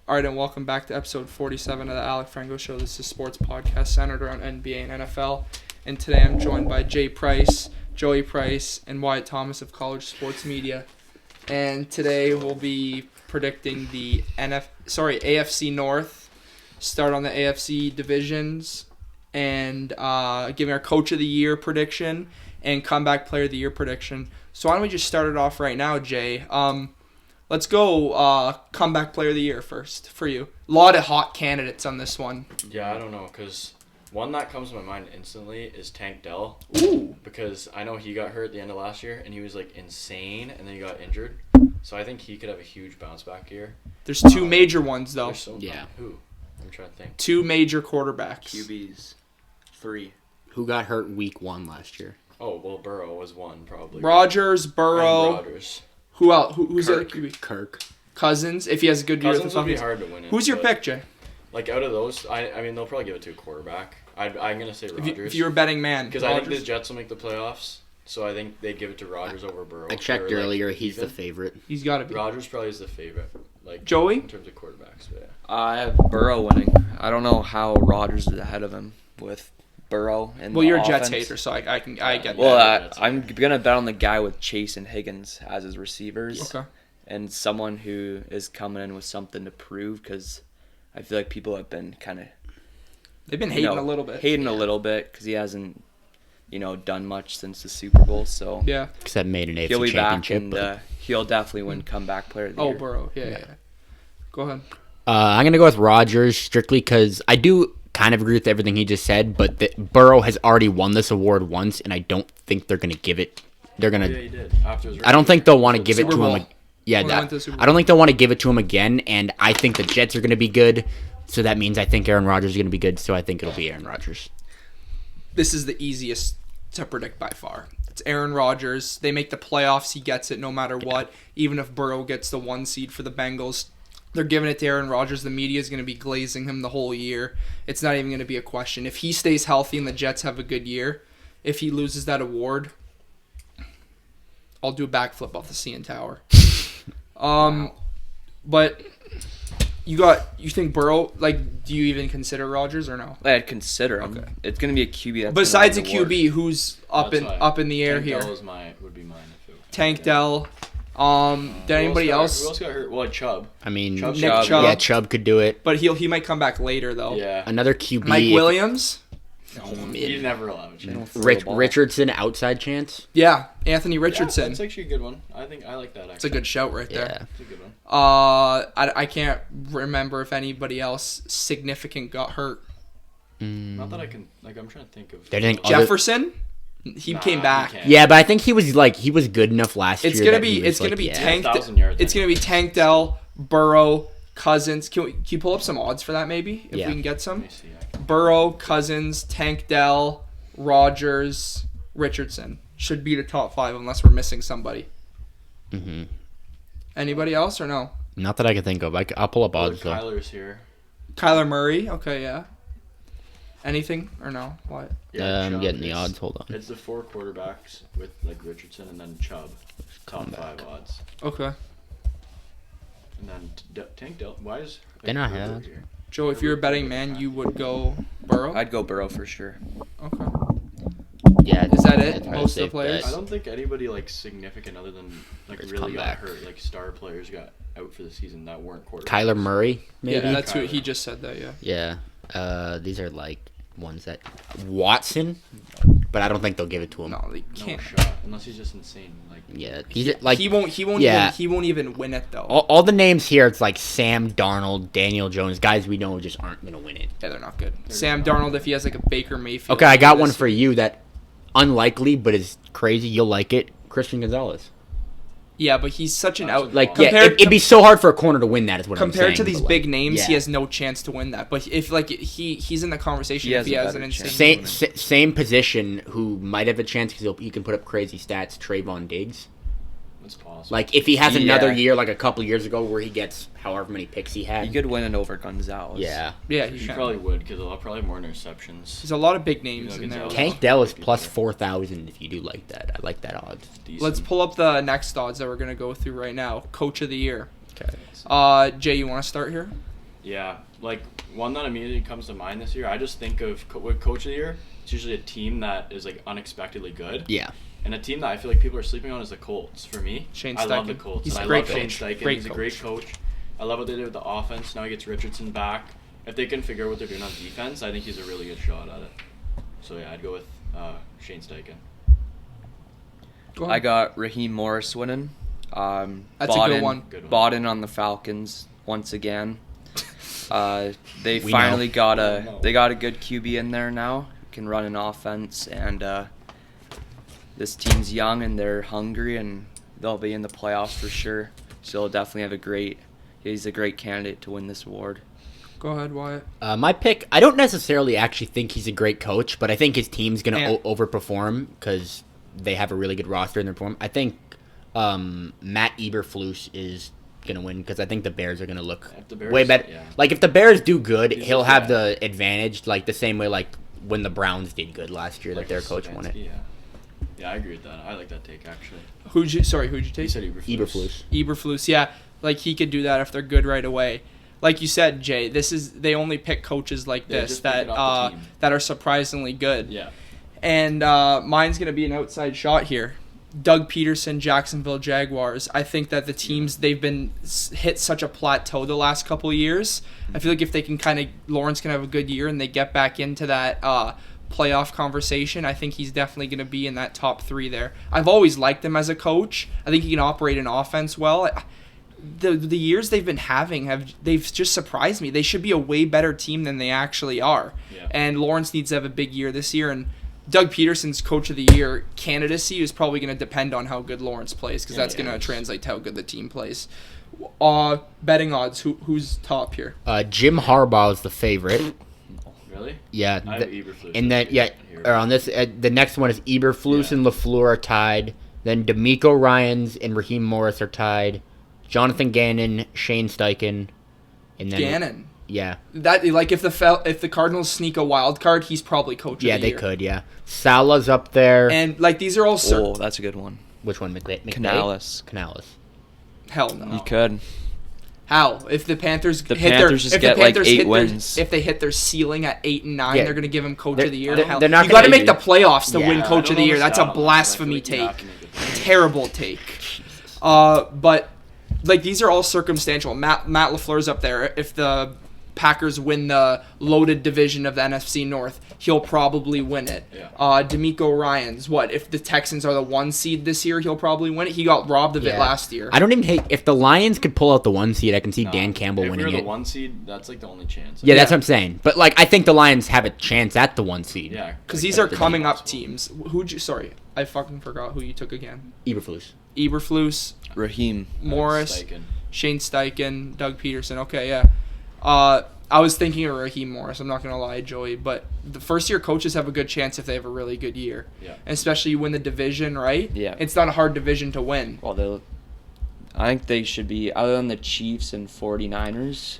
All right, and welcome back to episode 47 of the Alec Frengos Show. This is a sports podcast centered around NBA and NFL. And today I'm joined by Jay Price, Joey Price, and Wyatt Thomas of College Sports Media. And today we'll be predicting the AFC North, start on the AFC divisions, and giving our Coach of the Year prediction and Comeback Player of the Year prediction. So why don't we just start it off right now, Jay? Let's go Comeback Player of the Year first for you. A lot of hot candidates on this one. Yeah, I don't know, because one that comes to my mind instantly is Tank Dell. Ooh. Because I know he got hurt at the end of last year, and he was, insane, and then he got injured. So I think he could have a huge bounce-back year. There's two major ones, though. Yeah. Who? I'm trying to think. Two major quarterbacks. QBs. 3. Who got hurt week 1 last year? Oh, well, Burrow was one, probably. Rodgers, Burrow. And Rodgers. Who else? Who's the other QB? Kirk. Cousins, if he has a good year. Cousins would be hard to win it. Who's your pick, Jay? Out of those, I mean, they'll probably give it to a quarterback. I'm going to say Rodgers. If you're a betting man. Because I think the Jets will make the playoffs, so I think they'd give it to Rodgers over Burrow. I checked earlier, he's the favorite. He's got to be. Rodgers probably is the favorite. Joey? In terms of quarterbacks, but yeah. I have Burrow winning. I don't know how Rodgers is ahead of him with Burrow and you're a offense. Jets hater, so I get that. Well, I'm gonna bet on the guy with Chase and Higgins as his receivers. Okay. And someone who is coming in with something to prove, because I feel like people have been kind of they've been hating a little bit. A little bit because he hasn't, done much since the Super Bowl. So yeah, except made an AFC he'll be championship. back and he'll definitely win Comeback Player of the Year. Oh, Burrow, yeah. Go ahead. I'm gonna go with Rodgers strictly because I do kind of agree with everything he just said, but Burrow has already won this award once, and I don't think they're gonna give it. They're gonna. Yeah, he did. I don't think they'll want to give it to him. Yeah, I don't think they'll want to give it to him again, and I think the Jets are going to be good, so that means I think Aaron Rodgers is going to be good, so I think it'll be Aaron Rodgers. This is the easiest to predict by far. It's Aaron Rodgers. They make the playoffs. He gets it no matter what. Even if Burrow gets the 1 seed for the Bengals, they're giving it to Aaron Rodgers. The media is going to be glazing him the whole year. It's not even going to be a question. If he stays healthy and the Jets have a good year, if he loses that award, I'll do a backflip off the CN Tower. But you think Burrow, do you even consider Rodgers or no? I'd consider him. Okay. It's going to be a QB. That's besides a QB, who's up in the air here? Tank Dell would be mine. Tank Dell. Did anybody else? Who else got hurt? Well, Chubb. I mean, Chubb. Yeah, Chubb could do it. But he might come back later though. Yeah. Another QB. Mike Williams. He's never allowed a chance. Richardson outside chance. Yeah, Anthony Richardson. Yeah, that's actually a good one. I like that. Actually. It's a good shout right there. Yeah. It's a good one. I can't remember if anybody else significant got hurt. Not that I can. I'm trying to think of. Jefferson. He came back. Yeah, but I think he was good enough last year. It's gonna be Tank. It's gonna be Tank Dell, Burrow, Cousins. Can you pull up some odds for that maybe if we can get some? Burrow, Cousins, Tank Dell, Rodgers, Richardson should be the top 5 unless we're missing somebody. Mm-hmm. Anybody else or no? Not that I can think of. I'll pull up odds. Kyler's here. Kyler Murray. Okay, yeah. Anything or no? What? Yeah, I'm getting the odds. Hold on. It's the 4 quarterbacks with Richardson and then Chubb. Top 5 odds. Okay. And then Tank Dell. Why is they're not here? Joe, if you're a betting man, you would go Burrow? I'd go Burrow for sure. Okay. Yeah. Is that it? Most of the players? I don't think anybody significant other than really got hurt. Star players got out for the season that weren't quarterbacks. Kyler Murray, maybe? Yeah, that's who he just said that, yeah. Yeah. These are ones that Watson, but I don't think they'll give it to him. No, they can't. No shot, unless he's just insane. Yeah, he won't even win it though. All the names here, it's Sam Darnold, Daniel Jones, guys we know just aren't gonna win it. Yeah, they're not good. Sam Darnold, if he has a Baker Mayfield. Okay, I got one for you that unlikely, but is crazy. You'll like it. Christian Gonzalez. Yeah, but he's such an out. It'd be so hard for a corner to win that. Is what I'm saying. Compared to these big names, he has no chance to win that. But if he's in the conversation, if he has an insane same position, who might have a chance because he can put up crazy stats. Trayvon Diggs. It's possible. If he has another year, a couple years ago, where he gets however many picks he had, he could win it over Gonzalez. Yeah, he probably would because he'll have probably more interceptions. There's a lot of big names in there. Tank Dell is plus 4,000 if you do like that. I like that odds. Let's pull up the next odds that we're gonna go through right now. Coach of the Year. Okay. Jay, you want to start here? Yeah, like one that immediately comes to mind this year. I just think of with Coach of the Year. It's usually a team that is like unexpectedly good. Yeah. And a team that I feel like people are sleeping on is the Colts. For me, Shane I love the Steichen. Colts. He's and a I great love Shane coach. Steichen. Great He's a coach. great coach. I love what they did with the offense. Now he gets Richardson back. If they can figure out what they're doing on defense, I think he's a really good shot at it. So yeah, I'd go with Shane Steichen. Go I ahead. got Raheem Morris winning. That's a good one. Good one. Bought in on the Falcons once again. They We finally know. got Oh, no. they got a good QB in there now. Can run an offense, and this team's young and they're hungry, and they'll be in the playoffs for sure. So he'll definitely have he's a great candidate to win this award. Go ahead, Wyatt. My pick, I don't necessarily actually think he's a great coach, but I think his team's going And- to overperform because they have a really good roster in their form. I think Matt Eberflus is going to win because I think the Bears are going to look If the Bears- way better. yeah. Like, if the Bears do good, He's he'll just- have yeah. the advantage, like the same way like when the Browns did good last year, Like that their a coach won it. Stefanski, Yeah, I agree with that. I like that take actually. Who'd you You take? said Eberflus. Eberflus. Eberflus. Yeah, like he could do that if they're good right away. Like you said, Jay, they only pick coaches like Yeah, this just pick it off the team. that are surprisingly good. Yeah. And mine's gonna be an outside shot here. Doug Peterson, Jacksonville Jaguars. I think that the teams they've been hit such a plateau the last couple of years. I feel like if they can Lawrence can have a good year and they get back into that playoff conversation, I think he's definitely going to be in that top 3 there. I've always liked him as a coach. I think he can operate an offense well. The years they've been having they've just surprised me. They should be a way better team than they actually are. Yeah. And Lawrence needs to have a big year this year. And Doug Peterson's Coach of the Year candidacy is probably going to depend on how good Lawrence plays because that's going to translate to how good the team plays. Betting odds, who's top here? Jim Harbaugh is the favorite. Really? Yeah. I have Eberflus. And then, yeah, or on this, the next one is Eberflus Yeah. and LaFleur are tied. Then D'Amico Ryans and Raheem Morris are tied. Jonathan Gannon, Shane Steichen, and then Gannon. Yeah, That if the Cardinals sneak a wild card, he's probably Coach of the Year. yeah, they could. Yeah, Salah's up there. And these are all Oh, that's a good one. Which one? McVay? Canales. hell no. You could. How? If the Panthers The hit Panthers just if get, the Panthers like, 8 hit wins. if they hit their ceiling at 8 and 9, Yeah. they're going to give him Coach They're- of the Year. they're- Hell, they're not you got to gonna make the playoffs to Yeah. win I Coach of the Year. That's a blasphemy take. Terrible take. But these are all circumstantial. Matt LaFleur's up there. If the Packers win the loaded division of the NFC North, he'll probably win it. Yeah. D'Amico Ryans, if the Texans are the 1 seed this year, he'll probably win it. He got robbed of it Yeah. last year. I don't even hate if the Lions could pull out the 1 seed. I can see Dan Campbell if winning we're the it. 1 seed, that's like the only chance. Yeah, that's Yeah. what I'm saying. But I think the Lions have a chance at the 1 seed. Yeah. Because like, these are that's coming up possible. teams. Sorry, I fucking forgot who you took again. Eberflus. Eberflus, Raheem. Morris, Steichen. Shane Steichen, Doug Peterson. Okay, yeah. I was thinking of Raheem Morris. I'm not gonna lie, Joey, but the first-year coaches have a good chance if they have a really good year, Yeah. and especially you win the division, right? Yeah. It's not a hard division to win. Well, I think they should be, other than the Chiefs and 49ers,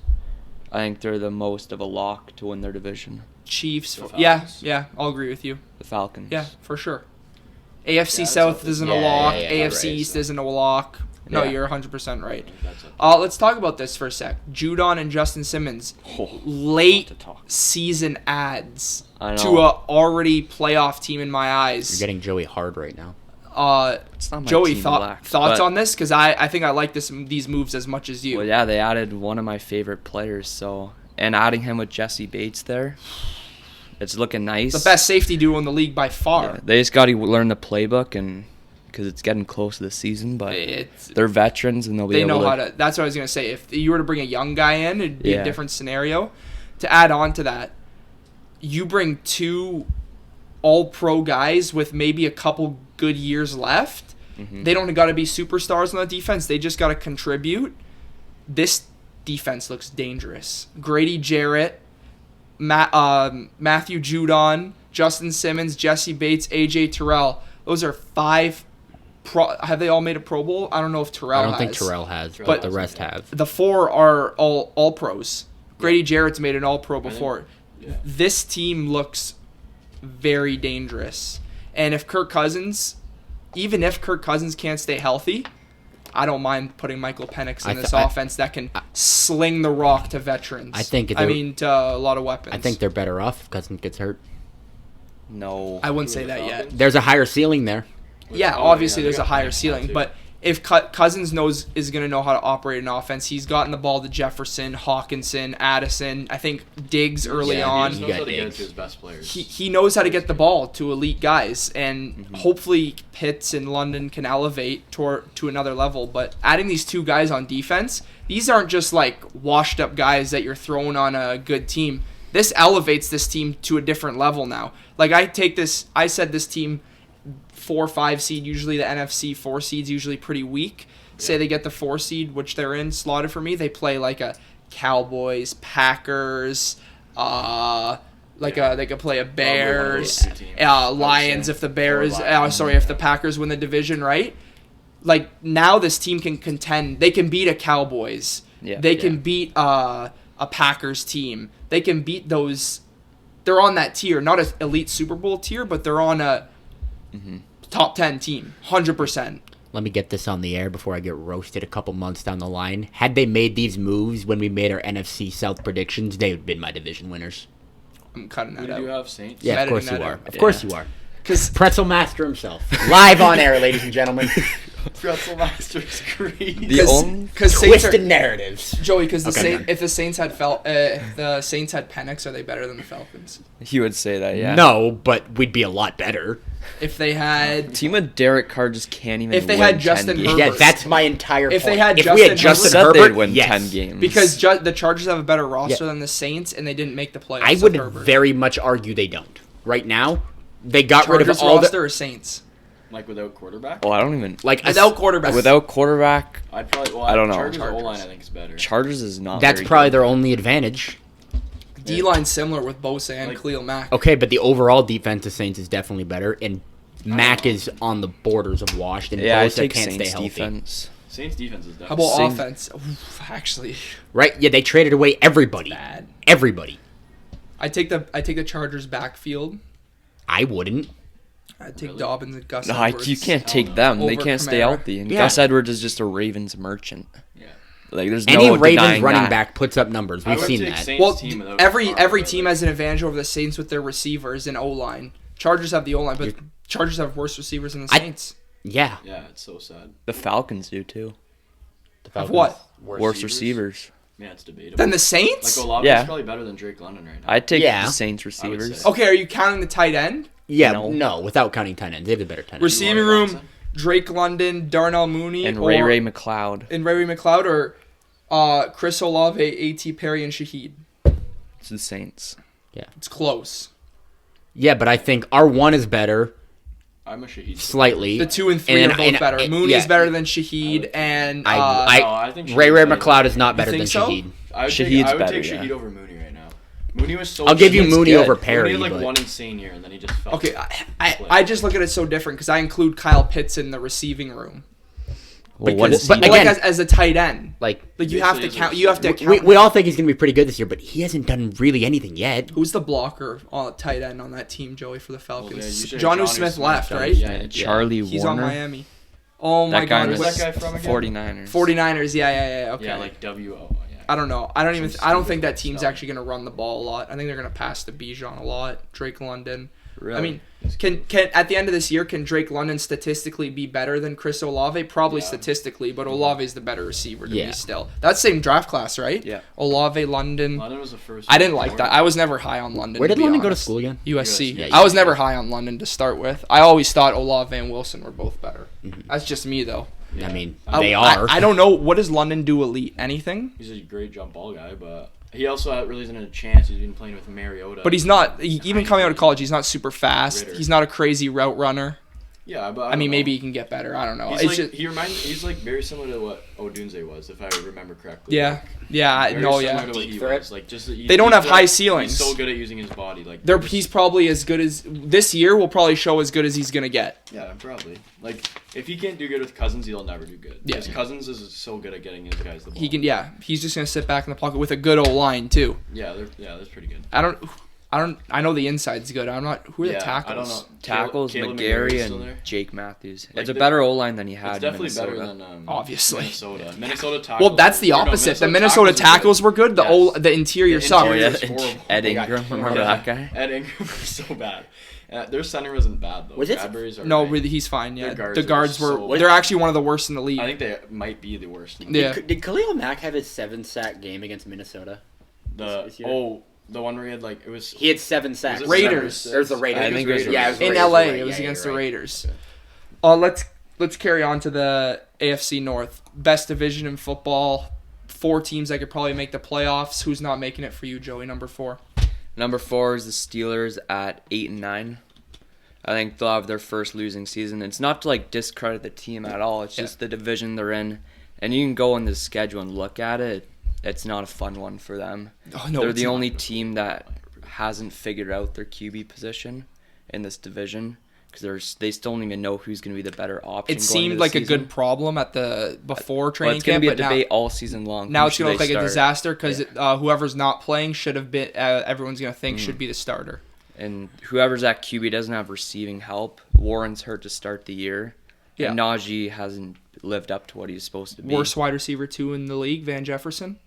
I think they're the most of a lock to win their division. Chiefs. The Yeah, Falcons. yeah. I'll agree with you. The Falcons. Yeah, for sure. AFC Yeah, that's South up isn't there. a lock. Yeah, AFC right, East so- isn't a lock. No, Yeah. you're 100% right. That's up. Let's talk about this for a sec. Judon and Justin Simmons, Oh, late to talk. season adds I to know. a already playoff team in my You're eyes. getting Joey hard right now. It's not my Joey, team, thoughts relax. on this? Because I think I like these moves as much as you. Well, yeah, they added one of my favorite players, and adding him with Jesse Bates there, it's looking nice. The best safety duo in the league by far. Yeah, they just got to learn the playbook, and because it's getting close to the season, but they're veterans and they'll be They able know how to. That's what I was gonna say. If you were to bring a young guy in, it'd be a Yeah. different scenario. To add on to that, you bring 2 all-pro guys with maybe a couple good years left. Mhm. They don't got to be superstars on the defense. They just got to contribute. This defense looks dangerous. Grady Jarrett, Matthew Judon, Justin Simmons, Jesse Bates, AJ Terrell. Those are 5. Have they all made a Pro Bowl? I don't know if Terrell I don't has. think Terrell has, Terrell but the hasn't, rest yeah. have. The 4 are all pros. Grady Jarrett's made an all pro before. Yeah. This team looks very dangerous. And if even if Kirk Cousins can't stay healthy, I don't mind putting Michael Penix in I this offense that can sling the rock to veterans. to a lot of weapons. I think they're better off if Cousins gets hurt. No. I wouldn't say that yet. There's a higher ceiling there. Yeah, obviously there's a higher ceiling, but if Cousins is going to know how to operate an offense, he's gotten the ball to Jefferson, Hawkinson, Addison. I think Diggs early on. He knows how to get it to his best players. He knows how to get the ball to elite guys, and hopefully Pitts and London can elevate to another level. But adding these two guys on defense, these aren't just like washed up guys that you're throwing on a good team. This elevates this team to a different level now. Like I said this team 4 or 5 seed, usually the NFC 4 seed's usually pretty weak. Say they get the 4 seed, which they're in, slotted for me, they play like a Cowboys, Packers, they could play a Bears, Lions if the Bears, if the Packers win the division, right? Like now this team can contend. They can beat a Cowboys. They can beat a Packers team. They can beat those. They're on that tier, not an elite Super Bowl tier, but they're on a top 10 team, 100%. Let me get this on the air before I get roasted a couple months down the line. Had they made these moves when we made our NFC South predictions, they would have been my division winners. I'm cutting that Who out. do you have, Saints? Yeah, of course you are. Of course you are. Because Pretzel Master himself. Live on air, ladies and gentlemen. Pretzel Master's crazy. because Twisted narratives. Joey, because Okay, if the Saints had Penix, are they better than the Falcons? He would say that, yeah. No, but we'd be a lot better. If they had Team with Derek Carr just can't even If they win had 10 Justin games. Herbert. Yeah, that's my entire point. If they had we Justin had Justin Said Herbert, they'd win yes. 10 games. because the Chargers have a better roster than the Saints, and they didn't make the playoffs. I with would Herbert. very much argue they don't. Right now, they got Chargers rid of all roster the... or Saints Like without quarterback? Oh, I don't even. Like, without quarterback. Without quarterback, I'd probably. Well, I don't know. Chargers Chargers. O-line I think is better. Chargers is not. that's very probably good. their only advantage. D-line's similar with Bosa and Like- Khalil Mack. Okay, but the overall defense of Saints is definitely better, and Mack is on the borders of washed, and Yeah, I Bosa take can't Saints stay healthy. defense. Saints defense is How definitely. about Saint- offense? Oof, actually, Right? Yeah, they traded away everybody. bad. Everybody. I take the Chargers backfield. I wouldn't. I take Really? Dobbins and Gus No, Edwards. you can't Hell take no. them. They Over can't stay Kamara. healthy. And Yeah. Gus Edwards is just a Ravens merchant. Yeah. Like there's Any no Ravens denying running that. back puts up numbers. I We've would seen take that. Saints Well, team without every Kamara, team but, has an advantage over the Saints with their receivers and O-line. Chargers have the O-line, but Chargers have worse receivers than the Saints. Yeah. Yeah, it's so sad. The Falcons do too. Of what? Worse receivers. Yeah, it's debatable. Than the Saints? Like Olave's Yeah. probably better than Drake London right now. I'd take Yeah. the Saints say. receivers. Okay, are you counting the tight end? Yeah, No. no, without counting tight ends. They have the better tight ends. Receiving room, Drake London, Darnell Mooney, And or Ray McLeod. and Ray McLeod, or Chris Olave, A.T. Perry, and Shaheed. It's the Saints. It's close. Yeah, but I think our one is better I'm a Shaheed. slightly. The 2 and 3 And- are both and- better. and- Mooney's yeah. better than Shaheed, and No, I think Ray Shaheed's better. McLeod is not better think than so? Shaheed. I would Shaheed's take better, Shaheed yeah. over Mooney right now. Mooney was so. I'll give you Shaheed's Mooney good. over Mooney Perry. had like but- one insane year, and then he just fell. okay, I just look at it so different because I include Kyle Pitts in the receiving room. Well, Because- what but is he? again- Like as a tight end. Like, Like you have to Basically, count. is a You have to receiver. count. we all think he's going to be pretty good this year, but he hasn't done really anything yet. Who's the blocker on tight end on that team, Joey, for the Falcons? Well, yeah, usually Jonnu Jonnu Smith Smith left, does, right? yeah. Charlie He's Warner. on Miami. Oh my That guy God! was Where's that guy from again? 49ers. 49ers. Yeah. Okay. Yeah, like WO. Yeah. I don't know. I don't Some think that stupid team's stuff. actually going to run the ball a lot. I think they're going to pass to Bijan a lot. Drake London. Really? I mean, can at the end of this year, can Drake London statistically be better than Chris Olave? Probably Yeah. statistically, but Olave's the better receiver to Yeah. me still. That's same draft class, right? Yeah. Olave, London. London was the first. I didn't like that. I was never high on London. Where did be London go to honest. school again? USC. Yeah, I was USC. never high on London to start with. I always thought Olave and Wilson were both better. That's just me though. Yeah. I mean, I- they are. I don't know. What does London do elite? Anything? He's a great jump ball guy, but he also really isn't a chance. He's been playing with Mariota. But he's not. Even coming out of college, he's not super fast. Ritter. He's not a crazy route runner. Yeah, but I mean, maybe he can get better. I don't know. He's It's like, just, he's like very similar to what Odunze was, if I remember correctly. yeah. Very No, similar yeah. to what he Deep threat. was. Like just They don't have high ceilings. He's so good at using his body. Like He's probably as good as this year. Will probably show as good as he's gonna get. Yeah, probably. Like if he can't do good with Cousins, he'll never do good. Yeah. Because Cousins is so good at getting his guys the ball. He can. Yeah. He's just gonna sit back in the pocket with a good O line too. Yeah, that's pretty good. I don't. I know the inside's good. I'm not. Who are the tackles? I don't know. Tackles, Caleb McGarry still there? and Jake Matthews. Like It's a better O-line than he had It's in definitely Minnesota. better than Obviously. Minnesota. Minnesota tackles. Well, that's the or no, opposite. The Minnesota tackles were good. The interior The sucked. Oh, yeah. interior is horrible. Ed They got Ingram, remember Yeah. that guy? Ed Ingram was so bad. Their center wasn't bad though. Was it? Bradbury's are No, right. really, he's fine. Yeah, Their the guards guards were. are so They're bad. actually one of the worst in the league. I think they might be the worst. Yeah. Did Khalil Mack have his 7-sack game against Minnesota? this year? The one where he had like it was. He had 7 sacks. Was it Raiders. seven or It was the six? Raiders. I think it was Yeah, it was the in Raiders, LA, you're right. it was Yeah, against you're the right. Raiders. Let's carry on to the AFC North, best division in football. 4 teams that could probably make the playoffs. Who's not making it for you, Joey? Number 4. Number 4 is the Steelers at 8-9. I think they'll have their first losing season. It's not to like discredit the team at all. It's just the division they're in, and you can go on the schedule and look at it. It's not a fun one for them. Oh, no, They're it's the not. only team that hasn't figured out their QB position in this division because they still don't even know who's going to be the better option. It seemed like a good problem at the before training It's going camp, to be a but debate all season long. now Who it's going to should look like they a start? disaster because whoever's not playing should have been. Everyone's going to think should be the starter. And whoever's at QB doesn't have receiving help. Warren's hurt to start the year. Yeah. And Najee hasn't lived up to what he's supposed to be. Worst wide receiver 2 in the league, Van Jefferson.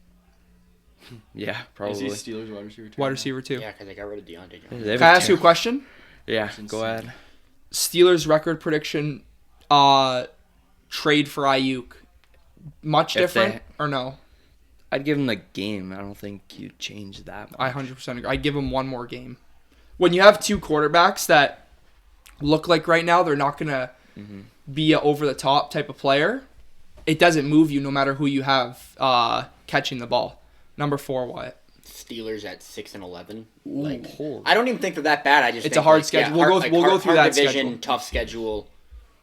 Yeah, probably. Is he Steelers wide receiver? Wide receiver 2. Yeah, because they got rid of Deontay Johnson. They have Can I a ask you a question? Yeah, That's go insane. ahead. Steelers record prediction, trade for Ayuk. Much If different they- or no? I'd give him the game. I don't think you'd change that much. I 100% agree. I'd give him one more game. When you have 2 quarterbacks that look like right now they're not going to be a over-the-top type of player, it doesn't move you no matter who you have catching the ball. Number 4, Wyatt. Steelers at 6-11. Holy. I don't even think they're that bad. I just It's think, a hard like, schedule. Yeah, We'll go through hard that division, schedule. tough schedule.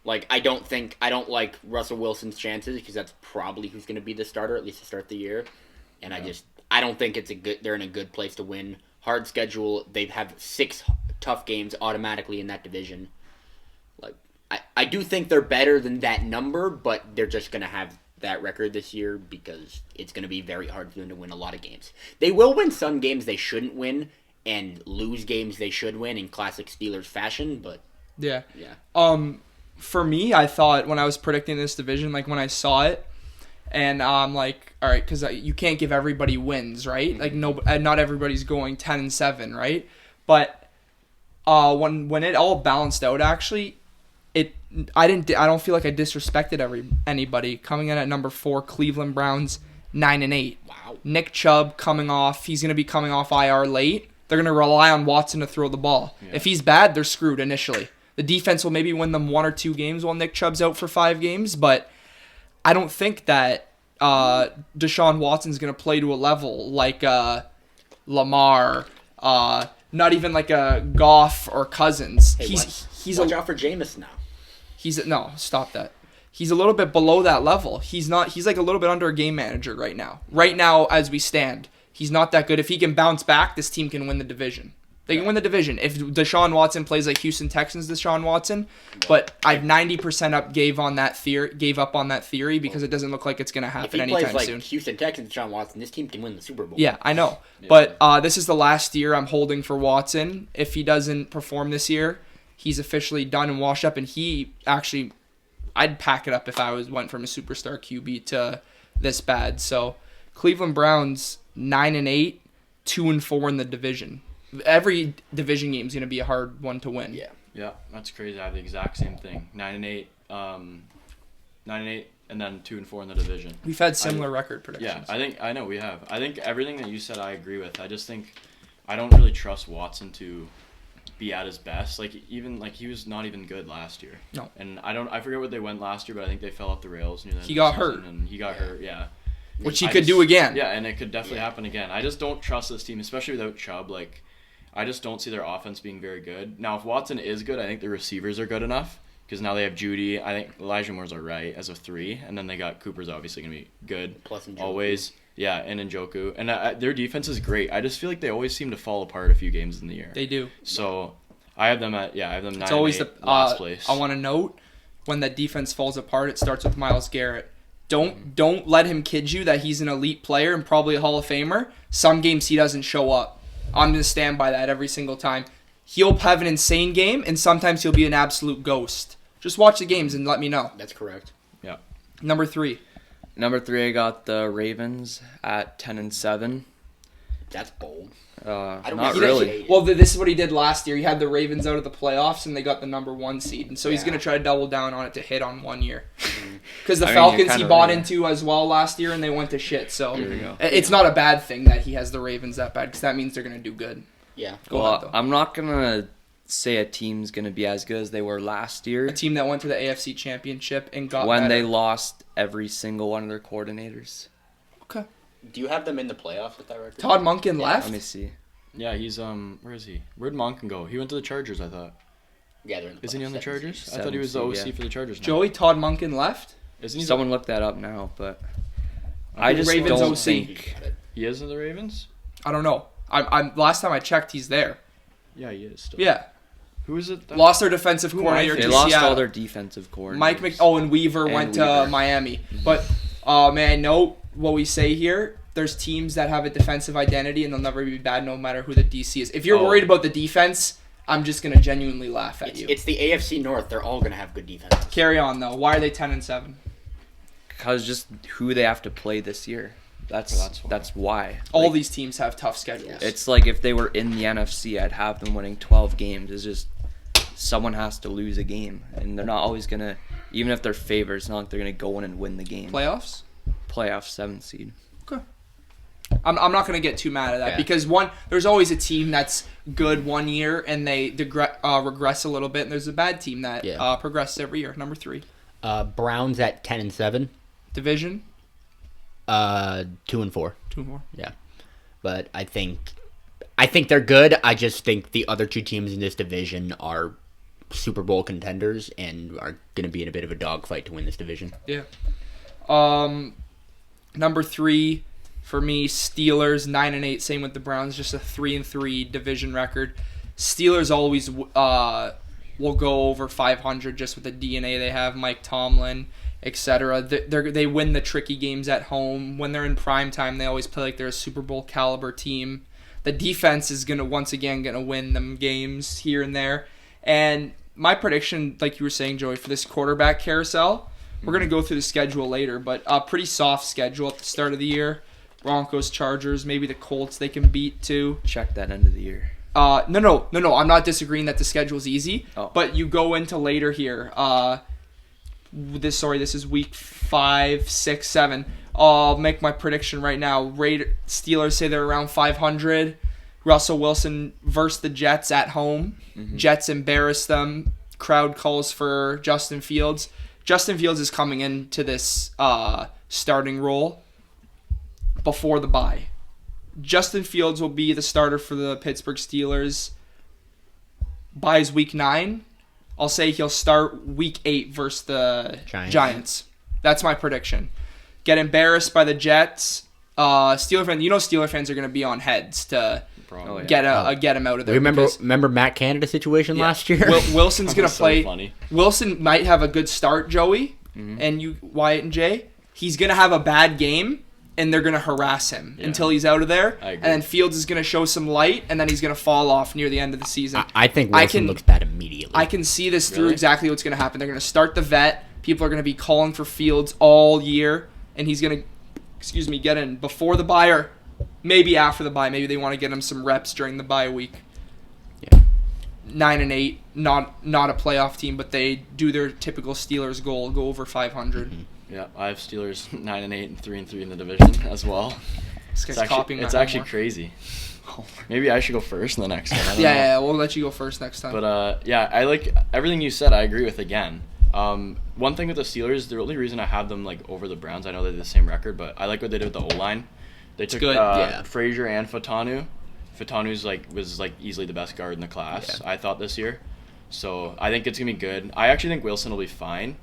Like I don't like Russell Wilson's chances because that's probably who's going to be the starter at least to start the year. And I don't think they're in a good place to win. Hard schedule. They have 6 tough games automatically in that division. Like I do think they're better than that number, but they're just going to have that record this year because it's going to be very hard for them to win a lot of games. They will win some games they shouldn't win and lose games they should win in classic Steelers fashion, but Yeah. yeah. For me, I thought when I was predicting this division, like when I saw it, and I'm like, all right, because you can't give everybody wins, right? Like not everybody's going 10-7, right? But when it all balanced out, actually, I don't feel like I disrespected anybody. Coming in at number 4, Cleveland Browns 9-8. Wow. Nick Chubb he's gonna be coming off IR late. They're gonna rely on Watson to throw the ball. Yeah. If he's bad, they're screwed initially. The defense will maybe win them 1 or 2 games while Nick Chubb's out for 5 games, but I don't think that Deshaun Watson's going to play to a level like Lamar, not even like a Goff or Cousins. Hey, He's watch out for Jameis now. no, stop that. He's a little bit below that level. He's like a little bit under a game manager right now. Right now, as we stand, he's not that good. If he can bounce back, this team can win the division. They can win the division if Deshaun Watson plays like Houston Texans Deshaun Watson. But I've 90% gave up on that theory because it doesn't look like it's going to If happen he plays anytime like soon. Houston Texans, Deshaun Watson, this team can win the Super Bowl. Yeah, I know. But this is the last year I'm holding for Watson. If he doesn't perform this year, he's officially done and washed up. And I'd pack it up if I went from a superstar QB to this bad. So Cleveland Browns 9-8, 2-4 in the division. Every division game is going to be a hard one to win. Yeah. Yeah, that's crazy. I have the exact same thing. 9-8, 9-8, and then 2-4 in the division. We've had similar record predictions. Yeah, I know we have. I think everything that you said I agree with. I just think I don't really trust Watson to be at his best. Like even like he was not even good last year. No. And I forget what they went last year, but I think they fell off the rails near the end He of the got hurt. season, and he got hurt. Yeah. Which he I could just- do again. Yeah, and it could definitely happen again. I just don't trust this team, especially without Chubb. Like, I just don't see their offense being very good. Now, if Watson is good, I think the receivers are good enough because now they have Judy. I think Elijah Moore's all right as a 3, and then they got Cooper's obviously going to be good. Plus Njoku. Always. Yeah, and Njoku. And their defense is great. I just feel like they always seem to fall apart a few games in the year. They do. So, I have them 9 It's always the last place. I want to note when that defense falls apart, it starts with Myles Garrett. Don't let him kid you that he's an elite player and probably a Hall of Famer. Some games he doesn't show up. I'm going to stand by that every single time. He'll have an insane game, and sometimes he'll be an absolute ghost. Just watch the games and let me know. That's correct. Yeah. Number 3. Number 3, I got the Ravens at 10-7. That's bold. Not really really. hate it. Well, this is what he did last year. He had the Ravens out of the playoffs, and they got the number 1 seed. And so he's Yeah. going to try to double down on it to hit on 1 year. Because the I mean, you're Falcons he kinda bought right. into as well last year, and they went to shit. So There you go. it's not a bad thing that he has the Ravens that bad, because that means they're going to do good. Yeah. Go Well, ahead, though. I'm not gonna say a team's gonna be as good as they were last year A team that went to the AFC Championship and got when better. they lost every single one of their coordinators. Okay. Do you have them in the playoffs with that record? Todd Monken left? Let me see. Yeah, he's where is he? Where'd Monken go? He went to the Chargers, I thought. Yeah, they're in the Isn't he playoffs. on the Chargers? I Seven thought he was the seed, OC yeah. for the Chargers now. Joey, Todd Monken left? Isn't he? Someone look that up now, but I just Ravens don't OC. think. He is in the Ravens? I don't know. I'm last time I checked, he's there. Yeah, he is still. Yeah. Who is it? Lost their defensive Who am I coordinator They to thinking? lost Seattle. all their defensive coordinators. Mike and Weaver And went to Weaver. Miami. But may I note what we say here? There's teams that have a defensive identity and they'll never be bad no matter who the DC is. If you're Oh. worried about the defense, I'm just going to genuinely laugh at you. It's the AFC North. They're all going to have good defenses. Carry on, though. Why are they 10-7? Because just who they have to play this year. That's why. All Like, these teams have tough schedules. It's like if they were in the NFC, I'd have them winning 12 games. It's just someone has to lose a game, and they're not always gonna. Even if they're favored, it's not like they're gonna go in and win the game. Playoffs? Playoff 7th seed. I'm not going to get too mad at that Yeah. because there's always a team that's good 1 year and they regress a little bit, and there's a bad team that Yeah. progresses every year. Number 3. Browns at 10-7. Division? 2-4. 2 more. Yeah, but I think they're good. I just think the other 2 teams in this division are Super Bowl contenders and are going to be in a bit of a dogfight to win this division. Yeah. Number 3 for me, Steelers 9-8. Same with the Browns, just a 3-3 division record. Steelers always will go over 500 just with the DNA they have. Mike Tomlin, etc. They win the tricky games at home. When they're in prime time, they always play like they're a Super Bowl caliber team. The defense is once again gonna win them games here and there. And my prediction, like you were saying, Joey, for this quarterback carousel, we're going to go through the schedule later, but a pretty soft schedule at the start of the year. Broncos, Chargers, maybe the Colts they can beat too. Check that end of the year. No. I'm not disagreeing that the schedule's easy, Oh. but you go into later here. This is week 5, 6, 7. I'll make my prediction right now. Steelers say they're around 500. Russell Wilson versus the Jets at home. Mm-hmm. Jets embarrass them. Crowd calls for Justin Fields. Justin Fields is coming into this starting role before the bye. Justin Fields will be the starter for the Pittsburgh Steelers by his week 9. I'll say he'll start week 8 versus the Giants. That's my prediction. Get embarrassed by the Jets. Steeler fans are going to be on heads to Probably. get him out of there. Remember Matt Canada situation last year? Wilson's going to That's so play. funny. Wilson might have a good start, Joey, and Wyatt and Jay. He's going to have a bad game, and they're going to harass him until he's out of there. I agree. And then Fields is going to show some light, and then he's going to fall off near the end of the season. I think Wilson looks bad immediately. I can see this through Really? exactly what's going to happen. They're going to start the vet. People are going to be calling for Fields all year, and he's going to, get in before the bye or maybe after the bye. Maybe they want to get him some reps during the bye week. Yeah. 9-8, not a playoff team, but they do their typical Steelers goal, go over 500. Mm-hmm. Yeah, I have Steelers 9-8 and 3-3 in the division as well. This guy's copying my It's actually homework. crazy. Maybe I should go first in the next one. I don't know. Yeah, we'll let you go first next time. But I like everything you said. I agree with again. One thing with the Steelers, the only reason I have them like over the Browns, I know they're the same record, but I like what they did with the O-line. They took good, yeah. Frazier and Fatanu. Fatanu's was easily the best guard in the class, I thought, this year. So I think it's gonna be good. I actually think Wilson will be fine,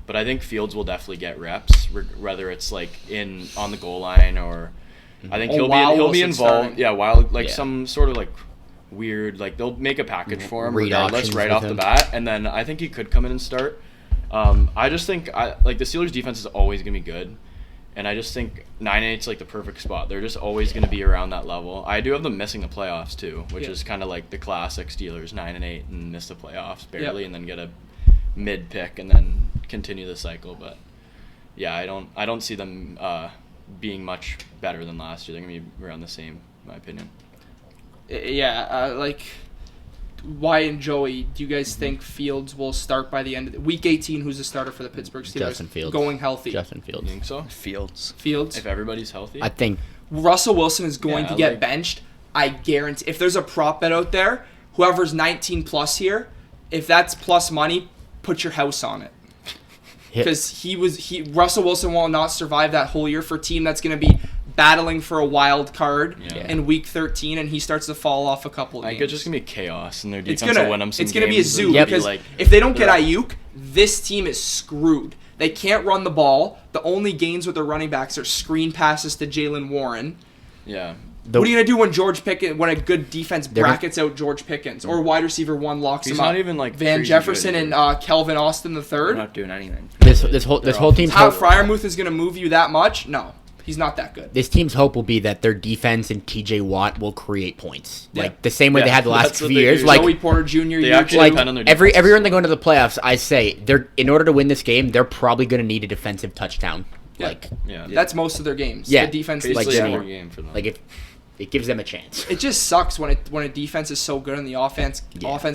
but I think Fields will definitely get reps, whether it's like on the goal line or I think he'll be Wilson's involved. starting. Yeah, while Yeah. some sort of like weird, like they'll make a package for him Read regardless options right with off the him. bat, and then I think he could come in and start. I just think the Steelers defense is always gonna be good, And I just think 9-8's like the perfect spot. They're just always going to be around that level. I do have them missing the playoffs too, which is kind of like the classic Steelers 9-8 and miss the playoffs barely, and then get a mid pick and then continue the cycle. But yeah, I don't see them being much better than last year. They're going to be around the same, in my opinion. Yeah, like Wyatt and Joey, do you guys think Fields will start by the end of week 18? Who's the starter for the Pittsburgh Steelers? Justin Fields. Going healthy. Justin You Fields. think so? Fields. Fields. If everybody's healthy? I think Russell Wilson is going Yeah, to get like- benched. I guarantee. If there's a prop bet out there, whoever's 19 plus here, if that's plus money, put your house on it. Because Russell Wilson will not survive that whole year for a team that's going to be battling for a wild card in week 13, and he starts to fall off a couple of games. It's just going to be chaos, and their It's defense will win them some It's going to be a games, zoo and it'll be because like, if they don't get Ayuk, this team is screwed. They can't run the ball. The only gains with their running backs are screen passes to Jalen Warren. yeah. What are you gonna do when a good defense brackets out George Pickens or wide receiver one locks He's him up? not even like Van crazy Jefferson good and Kelvin Austin the They're third. not doing anything. this whole team's How hope, Freiermuth is gonna move you that much? No, he's not that good. this team's hope will be that their defense and TJ Watt will create points, Yeah. like the same way they Yeah, had the last that's few what they years. do. Like Joey Porter Jr. They year actually two. depend on their every defense. year they go into the playoffs, I say they're in order to win this game, they're probably going to need a defensive touchdown. Yeah. Like Yeah. That's most of their games. Yeah. The defense Basically is like, every game for them. like if it gives them a chance. It just sucks when a defense is so good and the offense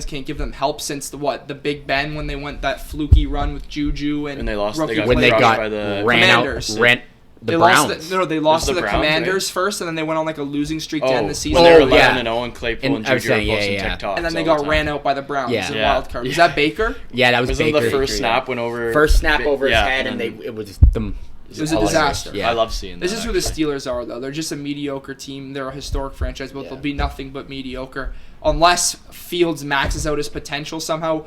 can't give them help since the Big Ben when they went that fluky run with Juju and they lost. rookie They got When they crushed got by the Commanders. ran the they Browns. lost. They lost to the the Browns, Commanders first, and then they went on like a losing streak to Oh, end the season. when they were Oh, 11 yeah. and 0 and Claypool And and I was Juju were saying, yeah, posting yeah. TikToks And then they all got the time. ran out by the Browns Yeah. in Yeah. wild card. Was Yeah. that Baker? Yeah, that was Wasn't Baker. the first snap went over? First snap over his Yeah, head, and and then- it was the. It was a hilarious. disaster. Yeah. I love seeing that. This is who the actually. Steelers are, though. They're just a mediocre team. They're a historic franchise, but Yeah. they'll be nothing but mediocre unless Fields maxes out his potential somehow.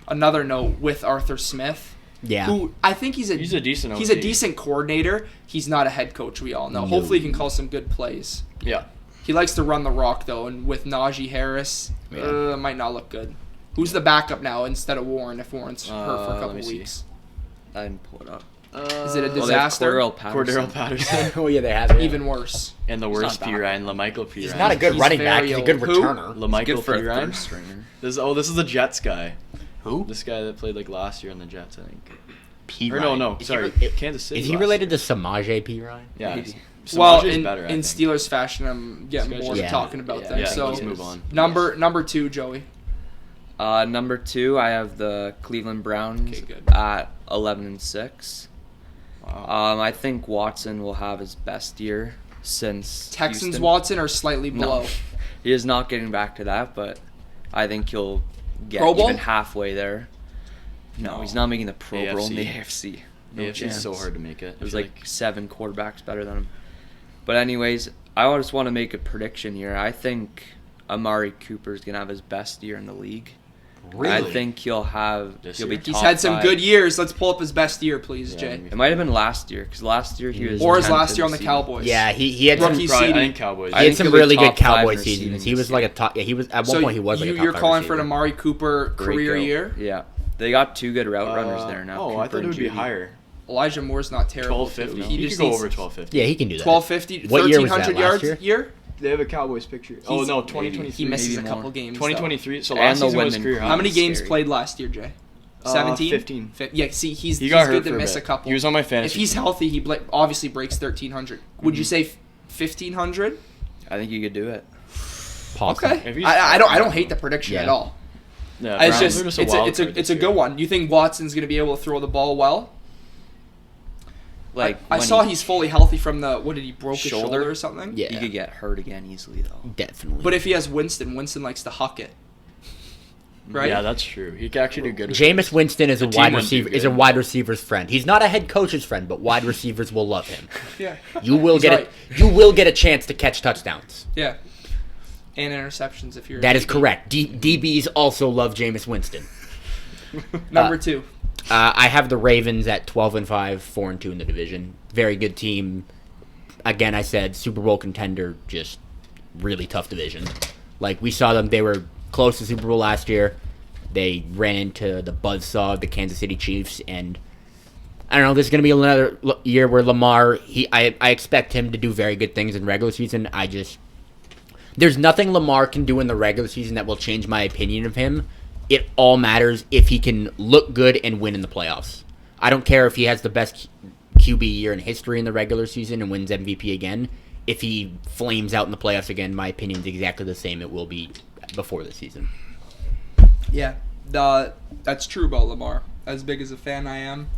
Another note with Arthur Smith, Yeah. who I think he's a decent he's a OC. decent coordinator. He's not a head coach. We all know. No. Hopefully, he can call some good plays. Yeah. He likes to run the rock though, and with Najee Harris, it might not look good. Who's the backup now instead of Warren? If Warren's hurt for a let couple me see. weeks, I didn't pull it up. is it a Well, they have disaster? Cordero Patterson. Oh yeah, they have it. Even worse. And the worst P. Ryan, LaMichael P. He's Ryan. not a good He's running back. very He's a good old. Who? returner. LaMichael Good for P. a Ryan. third stringer. This is the Jets guy. Who? This guy that played like last year on the Jets, I think. P. Or Ryan. no, Is sorry, He, Kansas City. is he last related year. to Samaje P. Ryan? Yeah. Maybe. Well, Samaje's in better, I think. Steelers fashion, I'm getting This guy's bored of just- talking about Yeah, them. Yeah, So let's move on. number 2, Joey. Number 2, I have the Cleveland Browns Okay, good. at 11-6. Wow. I think Watson will have his best year since Texans Houston. Watson are slightly below. No, he is not getting back to that, but I think he'll get Pro Bowl? even halfway there. No, he's not making the Pro Bowl in the AFC. No AFC chance. is so hard to make it. There's like 7 quarterbacks better than him. But anyways, I just want to make a prediction here. I think Amari Cooper is gonna have his best year in the league. I think he'll This be year? He's top had some 5. good years. Let's pull up his best year, please, Yeah, Jay. let me- It might have been last year because last year he was. Or his 10th last in year on the season. Cowboys. Yeah, he had some, Rookie Probably, I seeding. think Cowboys. he had think some he'll be really good top 5 in Cowboys receiving seasons. He this was like year. a top. Yeah, he was at So one point. He was like a top you're 5 calling for an receiver. Amari Cooper career Breakout. year? Yeah, they got 2 good route runners there now. Oh, Cooper I thought it and would be Judy. higher. Elijah Moore's not terrible. 1250. too. He just could go needs over 1250. Yeah, he can do that. 1250, What year was that, 1,300 last yards year? They have a Cowboys picture. Oh He's- no, He 2023. misses a maybe couple more. games. 2023. So And last they'll season win was in career Though. high. How many games Scary. played last year, Jay? 17? 15. Yeah, see, he's He got hurt good to for a miss bit. a couple. He was on my If fantasy. he's team. healthy, he obviously breaks 1,300. Would you say 1,500? I think you could do it. Possible. Okay. If he's- I don't hate the prediction Yeah. at all. Yeah, It's Browns just are it's wild a card it's this a good year. one. You think Watson's going to be able to throw the ball well? Like I when saw he's fully healthy from the what did he broke his Shoulder? shoulder or something? Yeah, He could get hurt again easily though. definitely. But if he has Winston likes to huck it. Right? Yeah, that's true. He could actually do good. with Jameis Winston is a The team wide wouldn't do receiver. Is a good. wide receiver's friend. He's not a head coach's friend, but wide receivers will love him. Yeah. You will He's get right. You will get a chance to catch touchdowns. Yeah. And interceptions if you're That is correct. DBs also love Jameis Winston. Number 2. I have the Ravens at 12-5, 4-2 in the division. Very good team. Again, I said Super Bowl contender. Just really tough division. Like we saw them, they were close to Super Bowl last year. They ran into the buzzsaw of the Kansas City Chiefs and I don't know. This is going to be another year where Lamar. I expect him to do very good things in regular season. There's nothing Lamar can do in the regular season that will change my opinion of him. It all matters if he can look good and win in the playoffs. I don't care if he has the best QB year in history in the regular season and wins MVP again. If he flames out in the playoffs again, my opinion is exactly the same it will be before the season. Yeah, that's true about Lamar. As big as a fan I am,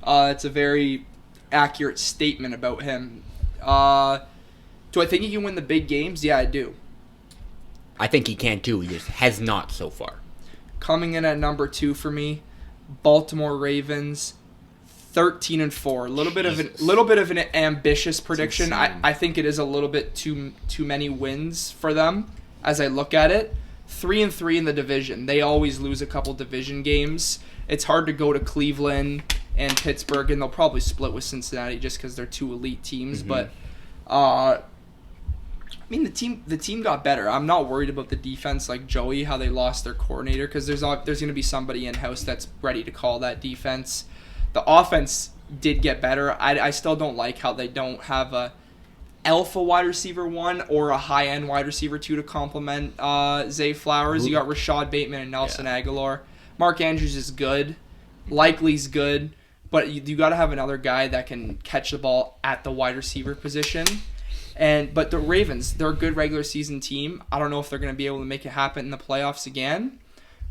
it's a very accurate statement about him. Do I think he can win the big games? Yeah, I do. I think he can too. He just has not so far. Coming in at number 2 for me, Baltimore Ravens, 13-4. A little bit of an ambitious prediction. I think it is a little bit too many wins for them as I look at it. 3-3 in the division. They always lose a couple division games. It's hard to go to Cleveland and Pittsburgh, and they'll probably split with Cincinnati just because they're two elite teams. Mm-hmm. But I mean, the team got better. I'm not worried about the defense like Joey, how they lost their coordinator, because there's going to be somebody in-house that's ready to call that defense. The offense did get better. I still don't like how they don't have a alpha wide receiver 1 or a high-end wide receiver 2 to complement Zay Flowers. You got Rashad Bateman and Nelson Aguilar. Mark Andrews is good. Likely's good. But you got to have another guy that can catch the ball at the wide receiver position. But the Ravens, they're a good regular season team. I don't know if they're going to be able to make it happen in the playoffs again,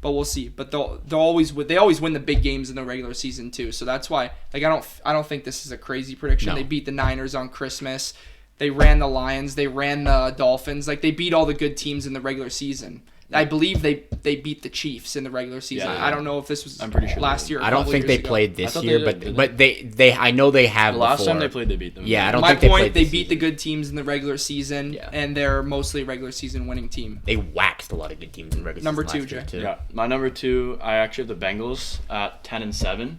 but we'll see. But they always win the big games in the regular season too. So that's why I don't think this is a crazy prediction. No. They beat the Niners on Christmas. They ran the Lions. They ran the Dolphins. They beat all the good teams in the regular season. I believe they beat the Chiefs in the regular season. Yeah. I don't know if this was I'm pretty sure last year. Or I don't think they played I this thought year, they did, but they I know they have The last before. time they played, they beat them. Yeah, I don't My think they point, played they this beat the season. good teams in the regular season, and they're mostly a regular season winning team. They waxed a lot of good teams in the regular Number season 2, last Jay. year, too. Yeah, my number 2, I actually have the Bengals at 10-7.